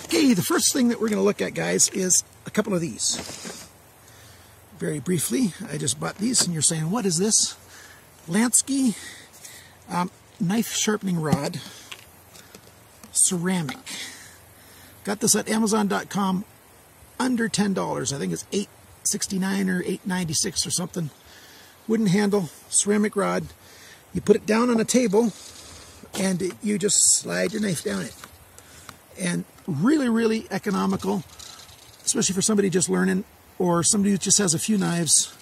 Okay, the first thing that we're going to look at, guys, is a couple of these. Very briefly, I just bought these, and you're saying, what is this? LANSKY knife sharpening rod, ceramic. Got this at Amazon.com, under $10. I think it's $8.69 or $8.96 or something. Wooden handle, ceramic rod. You put it down on a table, and you just slide your knife down it. And really, really economical, especially for somebody just learning, or somebody who just has a few knives,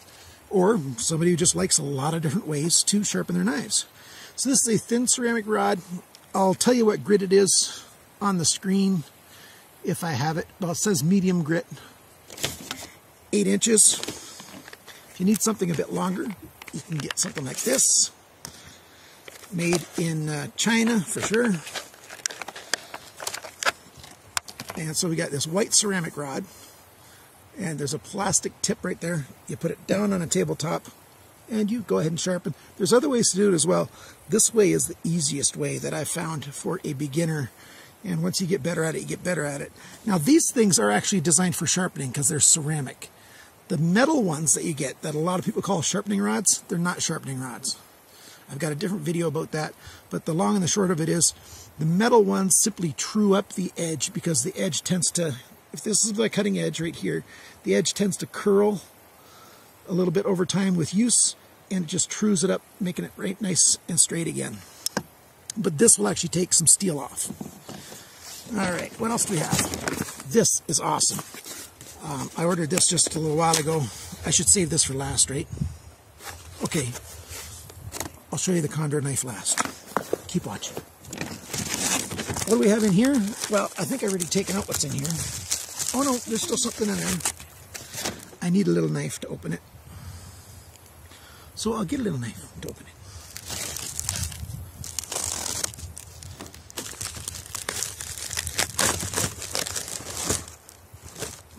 or somebody who just likes a lot of different ways to sharpen their knives. So this is a thin ceramic rod. I'll tell you what grit it is on the screen if I have it. Well, it says medium grit, 8 inches. If you need something a bit longer, you can get something like this. Made in China, for sure. And so we got this white ceramic rod, and there's a plastic tip right there. You put it down on a tabletop, and you go ahead and sharpen. There's other ways to do it as well. This way is the easiest way that I've found for a beginner, and once you get better at it, you get better at it. Now, these things are actually designed for sharpening because they're ceramic. The metal ones that you get, that a lot of people call sharpening rods, they're not sharpening rods. I've got a different video about that, but the long and the short of it is, the metal ones simply true up the edge, because the edge tends to, if this is my cutting edge right here, the edge tends to curl a little bit over time with use, and it just trues it up, making it right nice and straight again. But this will actually take some steel off. All right, what else do we have? This is awesome. I ordered this just a little while ago. I should save this for last, right? Okay, I'll show you the Condor knife last. Keep watching. What do we have in here? Well, I think I've already taken out what's in here. Oh no, there's still something in there. I need a little knife to open it. So I'll get a little knife to open it.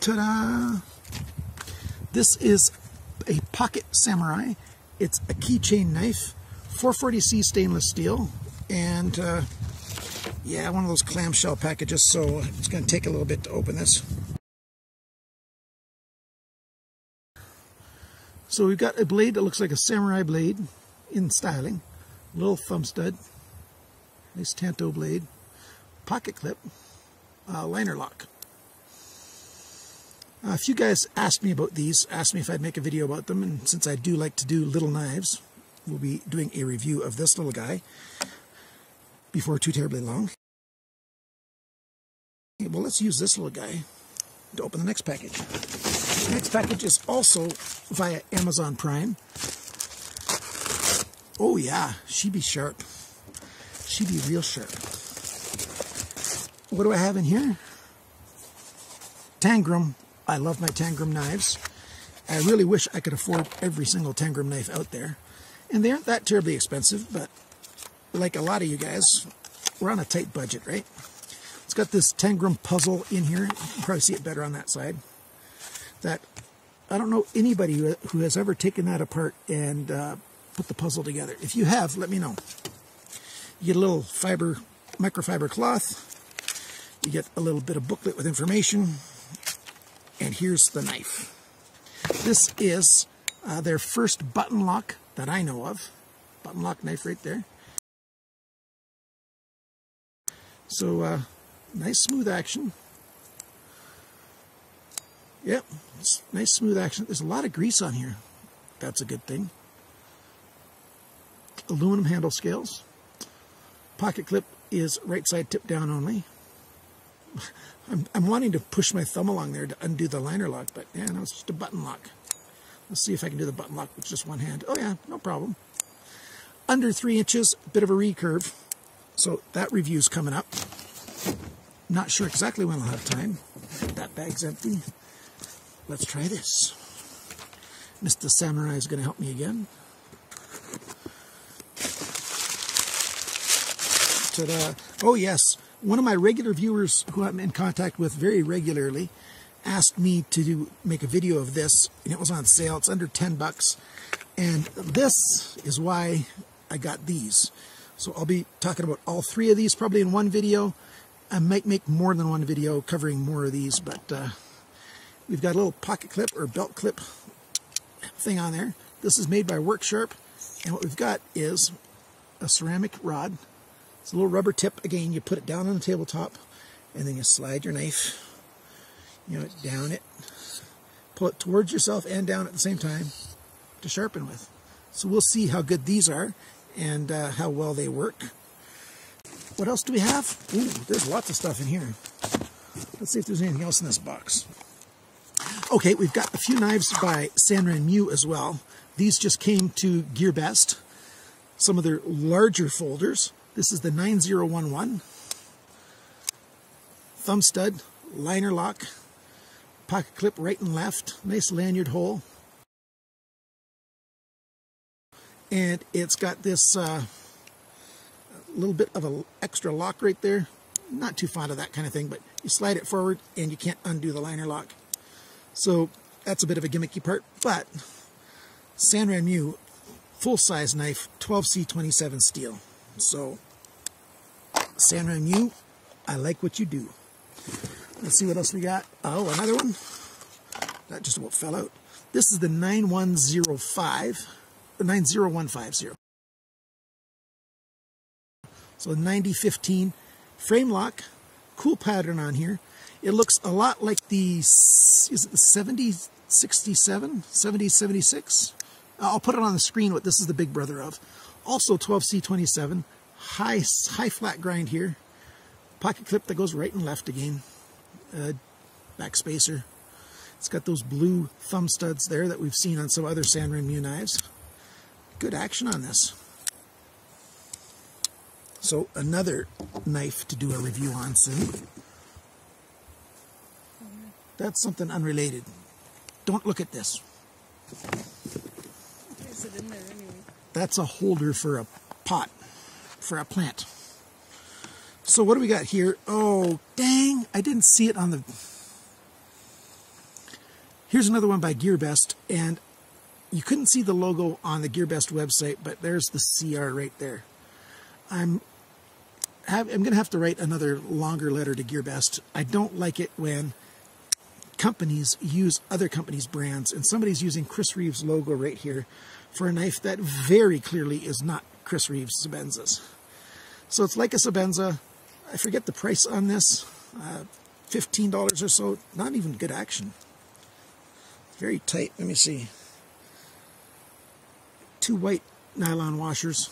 Ta-da! This is a Pocket Samurai. It's a keychain knife, 440C stainless steel, and yeah, one of those clamshell packages, so it's going to take a little bit to open this. So we've got a blade that looks like a samurai blade in styling, little thumb stud, nice TANTO blade, pocket clip, liner lock. A few guys asked me about these, asked me if I'd make a video about them, and since I do like to do little knives, we'll be doing a review of this little guy before too terribly long. Okay, well, let's use this little guy to open the next package. The next package is also via Amazon Prime. Oh yeah, she be sharp. She be real sharp. What do I have in here? Tangram. I love my Tangram knives. I really wish I could afford every single Tangram knife out there. And they aren't that terribly expensive, but like a lot of you guys, we're on a tight budget, right? It's got this Tangram puzzle in here. You can probably see it better on that side. That, I don't know anybody who has ever taken that apart and put the puzzle together. If you have, let me know. You get a little microfiber cloth. You get a little bit of booklet with information. And here's the knife. This is their first button lock that I know of. Button lock knife right there. So, nice smooth action. Yep, it's nice smooth action. There's a lot of grease on here. That's a good thing. Aluminum handle scales. Pocket clip is right side tip down only. I'm wanting to push my thumb along there to undo the liner lock, but yeah, no, it's just a button lock. Let's see if I can do the button lock with just one hand. Oh yeah, no problem. Under 3 inches, bit of a recurve. So that review's coming up. Not sure exactly when I'll have time. That bag's empty. Let's try this. Mr. Samurai is going to help me again. Ta-da. Oh yes, one of my regular viewers who I'm in contact with very regularly asked me to make a video of this, and it was on sale. It's under 10 bucks. And this is why I got these. So I'll be talking about all three of these probably in one video. I might make more than one video covering more of these, but we've got a little pocket clip or belt clip thing on there. This is made by WorkSharp, and what we've got is a ceramic rod. It's a little rubber tip. Again, you put it down on the tabletop, and then you slide your knife, down it, pull it towards yourself and down at the same time to sharpen with. So we'll see how good these are and how well they work. What else do we have? Ooh, there's lots of stuff in here. Let's see if there's anything else in this box. Okay, we've got a few knives by Sanrenmu as well. These just came to GearBest. Some of their larger folders. This is the 9011. Thumb stud, liner lock, pocket clip right and left, nice lanyard hole. And it's got this little bit of an extra lock right there. Not too fond of that kind of thing, but you slide it forward and you can't undo the liner lock. So that's a bit of a gimmicky part, but Sanrenmu full-size knife, 12C27 steel. So Sanrenmu, I like what you do. Let's see what else we got. Oh, another one. That just about fell out. This is the 9105, or 90150. So 9015 frame lock, cool pattern on here. It looks a lot like the, is it the 7067, 7076? I'll put it on the screen what this is the big brother of. Also 12C27, high flat grind here. Pocket clip that goes right and left again. Back spacer. It's got those blue thumb studs there that we've seen on some other Sanrenmu knives. Good action on this. So another knife to do a review on soon. That's something unrelated. Don't look at this. Is it in there anyway? That's a holder for a pot, for a plant. So what do we got here? Oh, dang, I didn't see it on the... Here's another one by GearBest, and you couldn't see the logo on the GearBest website, but there's the CR right there. I'm going to have to write another longer letter to GearBest. I don't like it when companies use other companies' brands, and somebody's using Chris Reeves' logo right here for a knife that very clearly is not Chris Reeves' Sebenza's. So it's like a Sebenza. I forget the price on this, $15 or so. Not even good action. Very tight. Let me see. 2 white nylon washers.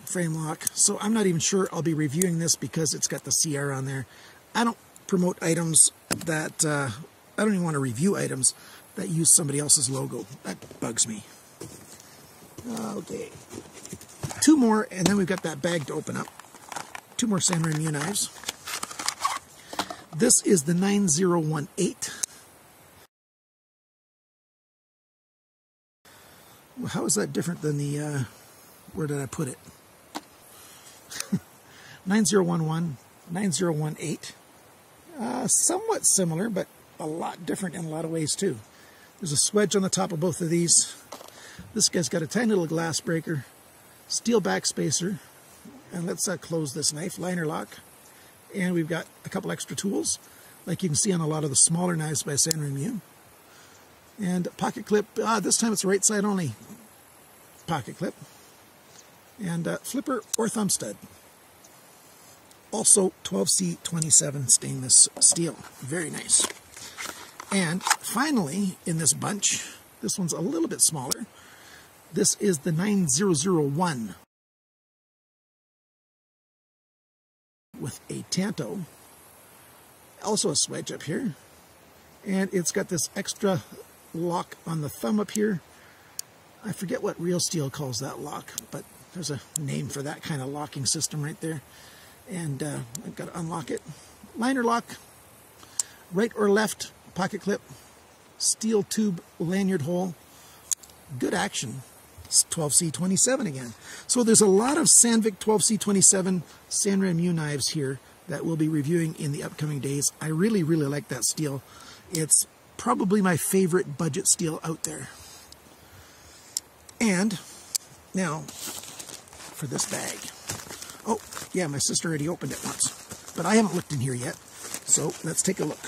Frame lock. So I'm not even sure I'll be reviewing this because it's got the CR on there. I don't promote items that, I don't even want to review items that use somebody else's logo. That bugs me. Okay. 2 more, and then we've got that bag to open up. 2 more Sanremu knives. This is the 9018. Well, how is that different than the, where did I put it? 9011, 9018. Somewhat similar, but a lot different in a lot of ways too. There's a swedge on the top of both of these. This guy's got a tiny little glass breaker, steel back spacer, and let's close this knife, liner lock. And we've got a couple extra tools, like you can see on a lot of the smaller knives by Sanremu. And pocket clip, this time it's right side only pocket clip. And flipper or thumb stud. Also 12C27 stainless steel. Very nice. And finally, in this bunch, this one's a little bit smaller. This is the 9001 with a TANTO. Also a swedge up here. And it's got this extra lock on the thumb up here. I forget what Real Steel calls that lock, but there's a name for that kind of locking system right there. And I've got to unlock it. Liner lock, right or left pocket clip, steel tube lanyard hole. Good action. It's 12C27 again. So there's a lot of Sandvik 12C27 Sanremu knives here that we'll be reviewing in the upcoming days. I really, really like that steel. It's probably my favorite budget steel out there. And now for this bag. Oh, Yeah, my sister already opened it once. But I haven't looked in here yet. So let's take a look.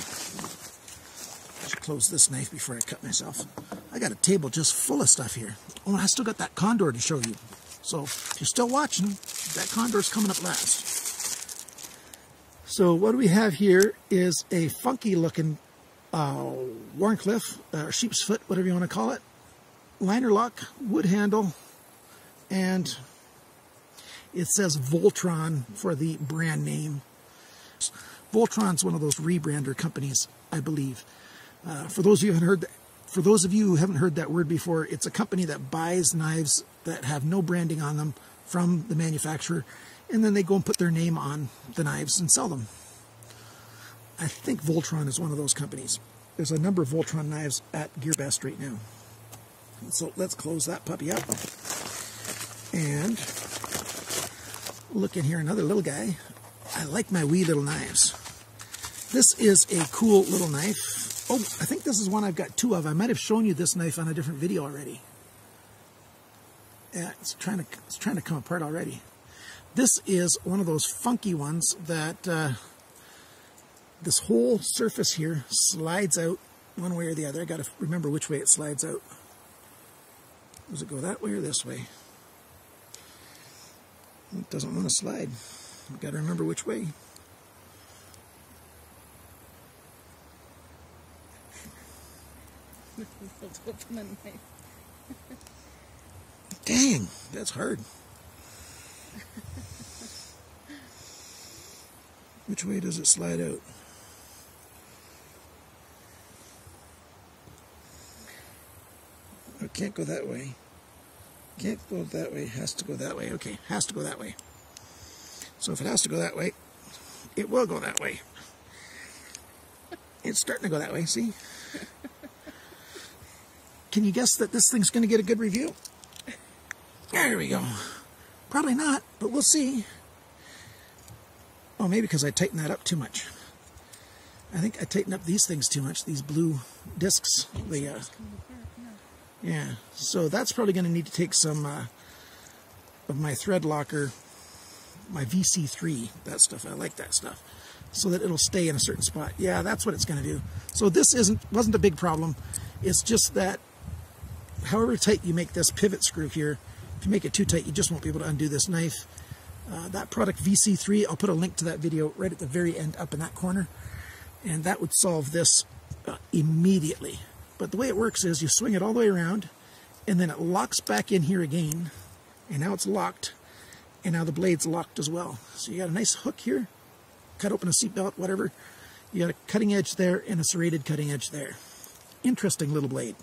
I should close this knife before I cut myself. I got a table just full of stuff here. Oh, and I still got that condor to show you. So if you're still watching, that condor's coming up last. So what do we have here is a funky looking Warncliffe, or sheep's foot, whatever you want to call it. Liner lock, wood handle, and it says VOLTRON for the brand name. VOLTRON's one of those rebrander companies, I believe. For those of you who haven't heard that word before, it's a company that buys knives that have no branding on them from the manufacturer, and then they go and put their name on the knives and sell them. I think VOLTRON is one of those companies. There's a number of VOLTRON knives at GearBest right now. So let's close that puppy up. And look in here, another little guy. I like my wee little knives. This is a cool little knife. Oh, I think this is one I've got two of. I might have shown you this knife on a different video already. Yeah, it's trying to come apart already. This is one of those funky ones that this whole surface here slides out one way or the other. I got to remember which way it slides out. Does it go that way or this way? It doesn't want to slide. I've got to remember which way. Dang, that's hard. Which way does it slide out? Oh, it can't go that way. Can't go that way. Has to go that way. Okay, has to go that way. So if it has to go that way, it will go that way. It's starting to go that way, see? Can you guess that this thing's going to get a good review? There we go. Probably not, but we'll see. Oh, maybe because I tightened that up too much. I think I tightened up these things too much, these blue discs. Yeah, so that's probably going to need to take some of my thread locker, my VC3, that stuff. I like that stuff, so that it'll stay in a certain spot. Yeah, that's what it's going to do. So this wasn't a big problem. It's just that however tight you make this pivot screw here, if you make it too tight, you just won't be able to undo this knife. That product VC3, I'll put a link to that video right at the very end up in that corner, and that would solve this immediately. But the way it works is you swing it all the way around, and then it locks back in here again, and now it's locked, and now the blade's locked as well. So you got a nice hook here, cut open a seatbelt, whatever. You got a cutting edge there and a serrated cutting edge there. Interesting little blade.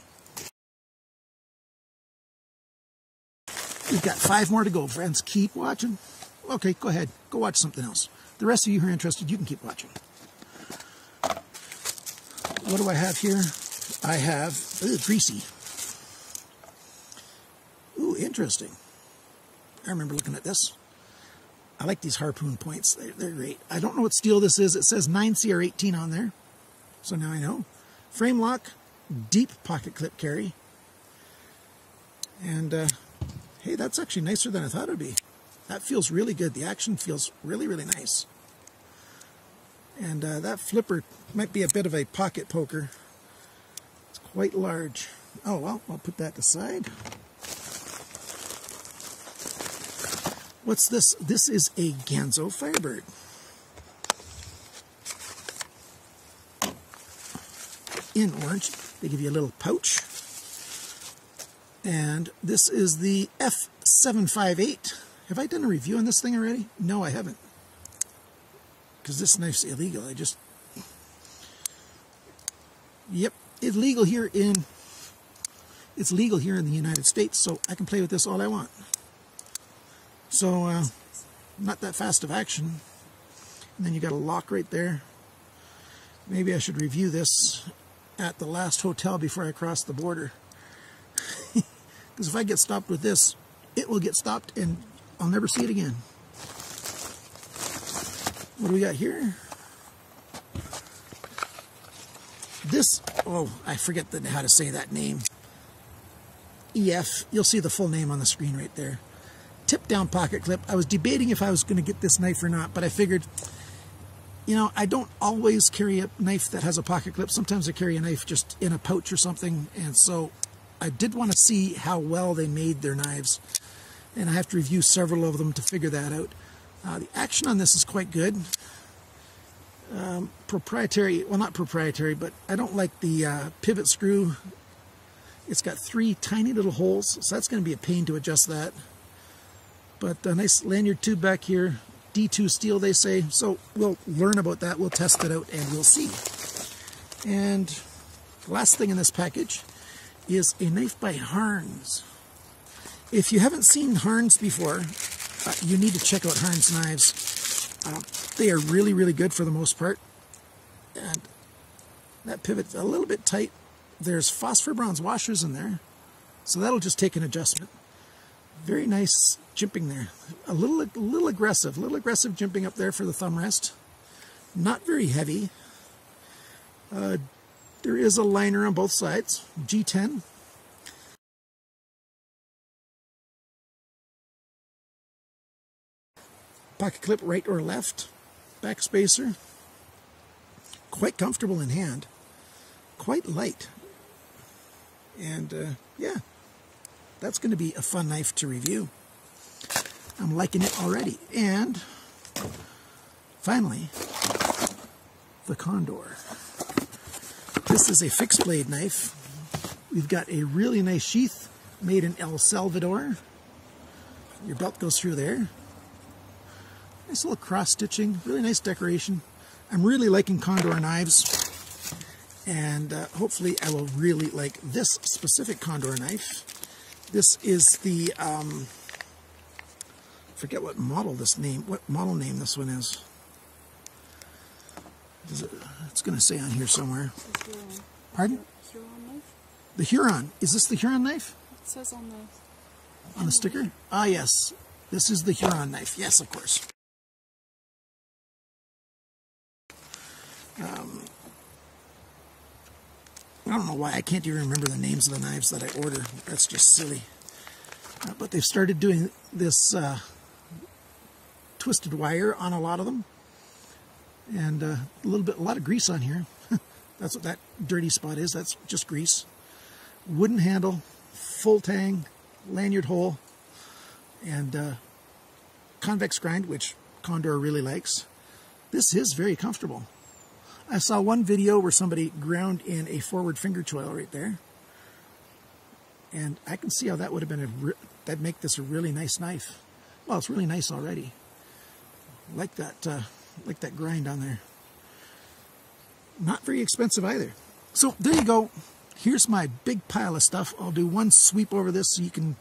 We've got 5 more to go, friends. Keep watching. Okay, go ahead. Go watch something else. The rest of you who are interested, you can keep watching. What do I have here? I have greasy. Ooh, interesting. I remember looking at this. I like these harpoon points. They're great. I don't know what steel this is. It says 9CR18 on there, so now I know. Frame lock, deep pocket clip carry. And hey, that's actually nicer than I thought it would be. That feels really good. The action feels really, really nice. And that flipper might be a bit of a pocket poker. It's quite large. Oh, well, I'll put that aside. What's this? This is a Ganzo Firebird. In orange. They give you a little pouch. And this is the F758. Have I done a review on this thing already? No, I haven't. Because this knife's illegal. Yep, it's legal here in the United States, so I can play with this all I want. So, not that fast of action. And then you got a lock right there. Maybe I should review this at the last hotel before I cross the border. Because if I get stopped with this, it will get stopped and I'll never see it again. What do we got here? This, oh, I forget how to say that name. EF, you'll see the full name on the screen right there. tip down pocket clip. I was debating if I was going to get this knife or not, but I figured, you know, I don't always carry a knife that has a pocket clip. Sometimes I carry a knife just in a pouch or something, and so I did want to see how well they made their knives, and I have to review several of them to figure that out. The action on this is quite good. Proprietary, well, not proprietary, but I don't like the pivot screw. It's got 3 tiny little holes, so that's going to be a pain to adjust that. But a nice lanyard tube back here, D2 steel they say, so we'll learn about that, we'll test it out, and we'll see. And the last thing in this package is a knife by Harns. If you haven't seen Harns before, you need to check out Harns knives. They are really, really good for the most part. And that pivot's a little bit tight. There's phosphor bronze washers in there, so that'll just take an adjustment. Very nice jimping there. A little aggressive jimping up there for the thumb rest. Not very heavy. There is a liner on both sides, G10. Pocket clip right or left. Back spacer. Quite comfortable in hand. Quite light. And yeah, that's going to be a fun knife to review. I'm liking it already. And finally, the Condor. This is a fixed blade knife. We've got a really nice sheath made in El Salvador. Your belt goes through there. Nice little cross stitching, really nice decoration. I'm really liking Condor knives. And hopefully I will really like this specific Condor knife. This is the, forget what model name this one is. It's going to say on here somewhere. Pardon? Huron knife? The Huron. Is this the Huron knife? It says on the sticker? Ah, yes. This is the Huron knife. Yes, of course. I don't know why I can't even remember the names of the knives that I order. That's just silly. But they've started doing this twisted wire on a lot of them, and a lot of grease on here. That's what that dirty spot is. That's just grease. Wooden handle, full tang, lanyard hole, and convex grind, which Condor really likes. This is very comfortable. I saw one video where somebody ground in a forward finger choil right there, and I can see how that would have been that'd make this a really nice knife. Well, it's really nice already. Like that grind on there. Not very expensive either. So there you go. Here's my big pile of stuff. I'll do one sweep over this so you can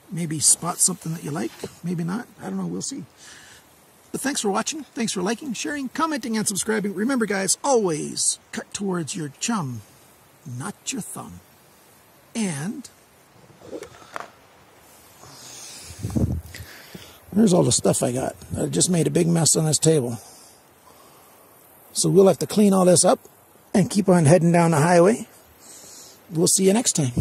maybe spot something that you like. Maybe not. I don't know. We'll see. But thanks for watching. Thanks for liking, sharing, commenting, and subscribing. Remember, guys, always cut towards your chum, not your thumb. And here's all the stuff I got. I just made a big mess on this table. So we'll have to clean all this up and keep on heading down the highway. We'll see you next time.